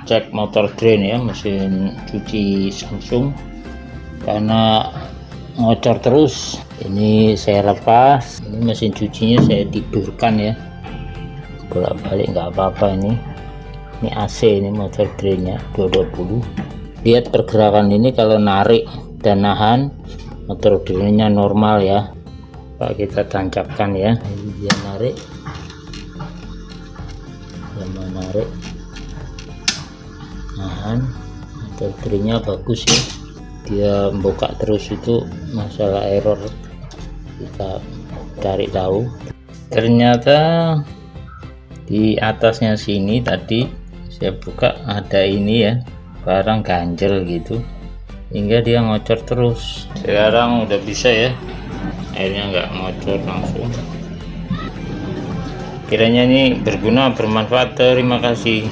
cek motor drain ya, mesin cuci Samsung, karena ngocor terus. Ini saya lepas, ini mesin cucinya saya tidurkan ya, bolak-balik nggak apa-apa. Ini AC, ini motor drainnya 220. Lihat pergerakan ini, kalau narik dan nahan motor drainnya normal ya. Pak, kita tancapkan ya, ini dia narik, menarik, nahan, motor drainnya bagus ya, dia buka terus. Itu masalah error, kita cari tahu. Ternyata di atasnya sini tadi saya buka ada ini ya, barang ganjel gitu, hingga dia ngocor terus. Sekarang udah bisa ya, airnya nggak ngocor langsung. Kiranya ini berguna, bermanfaat. Terima kasih.